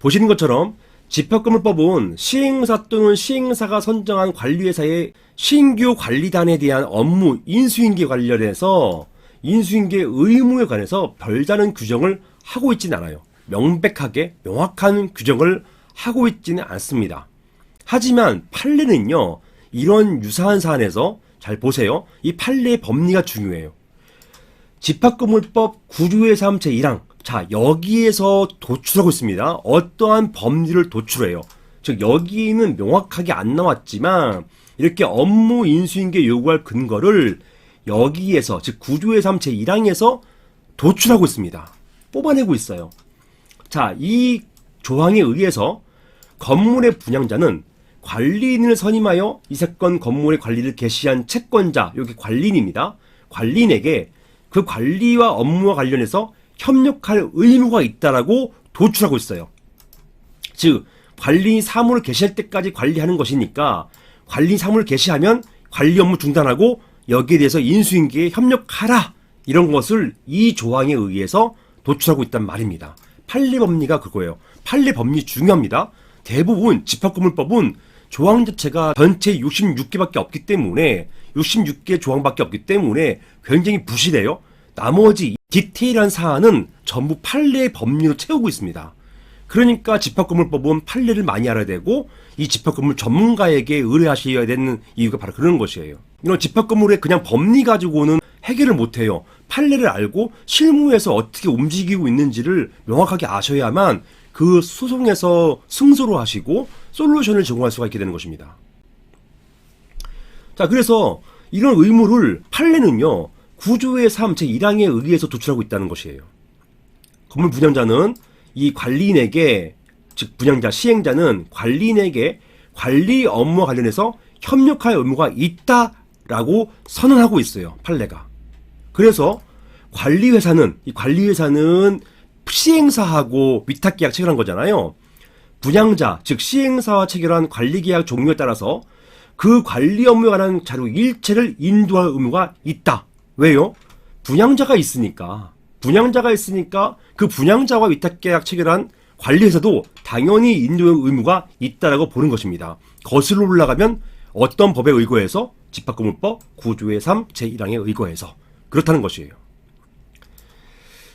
보시는 것처럼 집합건물법은 시행사 또는 시행사가 선정한 관리회사의 신규 관리단에 대한 업무 인수인계 관련해서 인수인계 의무에 관해서 별다른 규정을 하고 있지는 않아요. 명백하게 명확한 규정을 하고 있지는 않습니다. 하지만 판례는요, 이런 유사한 사안에서 잘 보세요. 이 판례의 법리가 중요해요. 집합건물법 구조의 3 제1항. 자, 여기에서 도출하고 있습니다. 어떠한 법리를 도출해요. 즉, 여기는 명확하게 안 나왔지만, 이렇게 업무 인수인계 요구할 근거를 여기에서, 즉, 구조의 3 제1항에서 도출하고 있습니다. 뽑아내고 있어요. 자, 이 조항에 의해서 건물의 분양자는 관리인을 선임하여 이 사건 건물의 관리를 개시한 채권자, 여기 관리인입니다. 관리인에게 그 관리와 업무와 관련해서 협력할 의무가 있다라고 도출하고 있어요. 즉, 관리인 사무를 개시할 때까지 관리하는 것이니까 관리인 사무를 개시하면 관리 업무 중단하고 여기에 대해서 인수인계에 협력하라, 이런 것을 이 조항에 의해서 도출하고 있단 말입니다. 판례 법리가 그거예요. 판례 법리 중요합니다. 대부분 집합건물법은 조항 자체가 전체 66개밖에 없기 때문에 66개 조항밖에 없기 때문에 굉장히 부실해요. 나머지 디테일한 사안은 전부 판례의 법리로 채우고 있습니다. 그러니까 집합건물법은 판례를 많이 알아야 되고 이 집합건물 전문가에게 의뢰하셔야 되는 이유가 바로 그런 것이에요. 이런 집합건물의 그냥 법리 가지고는 해결을 못해요. 판례를 알고 실무에서 어떻게 움직이고 있는지를 명확하게 아셔야만 그 소송에서 승소로 하시고 솔루션을 제공할 수가 있게 되는 것입니다. 자, 그래서 이런 의무를 판례는요, 구조의 3 제1항에 의해서 도출하고 있다는 것이에요. 건물 분양자는 이 관리인에게, 즉 분양자, 시행자는 관리인에게 관리 업무와 관련해서 협력할 의무가 있다라고 선언하고 있어요, 판례가. 그래서 이 관리회사는 시행사하고 위탁계약 체결한 거잖아요. 분양자, 즉 시행사와 체결한 관리계약 종류에 따라서 그 관리 업무에 관한 자료 일체를 인도할 의무가 있다. 왜요? 분양자가 있으니까 그 분양자와 위탁계약 체결한 관리회사도 당연히 인도의 의무가 있다라고 보는 것입니다. 거슬러 올라가면 어떤 법에 의거해서 집합건물법 구조의 3 제1항에 의거해서 그렇다는 것이에요.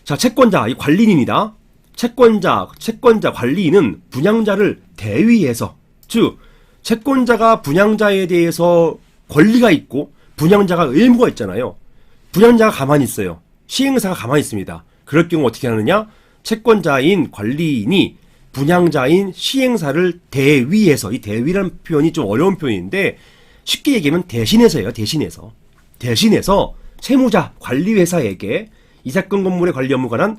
자, 채권자, 이 관리인입니다. 채권자, 관리인은 분양자를 대위해서, 즉 채권자가 분양자에 대해서 권리가 있고 분양자가 의무가 있잖아요. 분양자가 가만히 있어요. 시행사가 가만히 있습니다. 그럴 경우 어떻게 하느냐? 채권자인 관리인이 분양자인 시행사를 대위해서, 이 대위라는 표현이 좀 어려운 표현인데 쉽게 얘기하면 대신해서예요. 대신해서 채무자, 관리회사에게 이 사건 건물의 관리 업무에 관한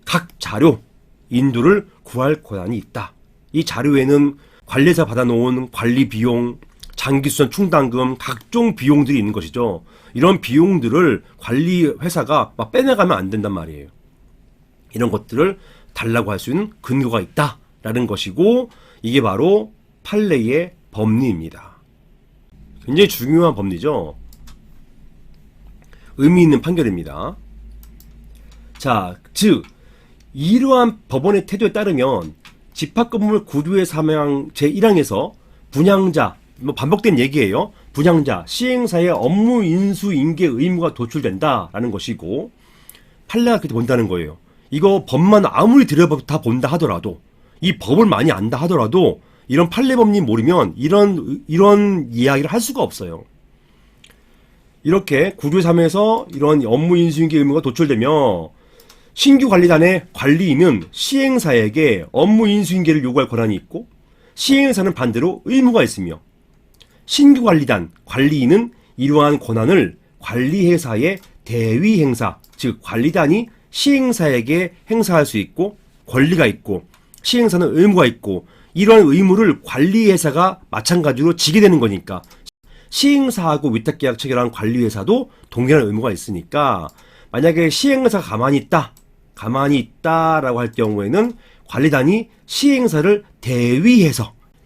각 자료, 인도를 구할 권한이 있다. 이 자료에는 관리사 받아놓은 관리 비용, 장기수선 충당금, 각종 비용들이 있는 것이죠. 이런 비용들을 관리회사가 막 빼내가면 안 된단 말이에요. 이런 것들을 달라고 할 수 있는 근거가 있다라는 것이고, 이게 바로 판례의 법리입니다. 굉장히 중요한 법리죠. 의미 있는 판결입니다. 자, 즉 이러한 법원의 태도에 따르면 집합건물 구조의 3항 제1항에서 분양자, 반복된 얘기예요. 분양자, 시행사의 업무 인수 인계 의무가 도출된다라는 것이고, 판례가 그렇게 본다는 거예요. 이거 법만 아무리 들여다 본다 하더라도, 이 법을 많이 안다 하더라도 이런 판례 법리 모르면 이런 이야기를 할 수가 없어요. 이렇게 구조의 3에서 이런 업무 인수 인계 의무가 도출되며 신규 관리단의 관리인은 시행사에게 업무 인수인계를 요구할 권한이 있고, 시행사는 반대로 의무가 있으며, 신규 관리단, 관리인은 이러한 권한을 관리회사의 대위 행사, 즉 관리단이 시행사에게 행사할 수 있고 권리가 있고, 시행사는 의무가 있고, 이러한 의무를 관리회사가 마찬가지로 지게 되는 거니까 시행사하고 위탁계약 체결한 관리회사도 동일한 의무가 있으니까, 만약에 시행사가 가만히 있다라고 할 경우에는 관리단이 시행사를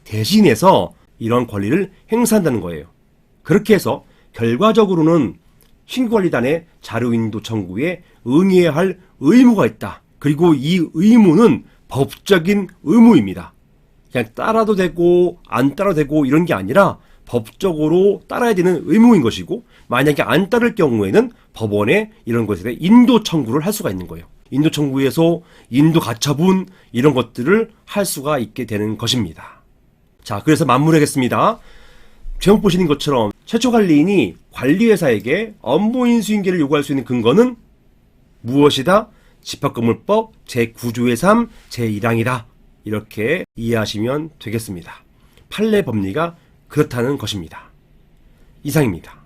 대신해서 이런 권리를 행사한다는 거예요. 그렇게 해서 결과적으로는 신관리단의 자료인도 청구에 응해야 할 의무가 있다. 그리고 이 의무는 법적인 의무입니다. 그냥 따라도 되고 안 따라도 되고 이런 게 아니라 법적으로 따라야 되는 의무인 것이고, 만약에 안 따를 경우에는 법원에 이런 것에 대해 인도 청구를 할 수가 있는 거예요. 인도 청구에서 인도 가처분 이런 것들을 할 수가 있게 되는 것입니다. 자, 그래서 마무리하겠습니다. 제목 보시는 것처럼 최초 관리인이 관리회사에게 업무 인수인계를 요구할 수 있는 근거는 무엇이다? 집합건물법 제9조의 3 제1항이다. 이렇게 이해하시면 되겠습니다. 판례 법리가 그렇다는 것입니다. 이상입니다.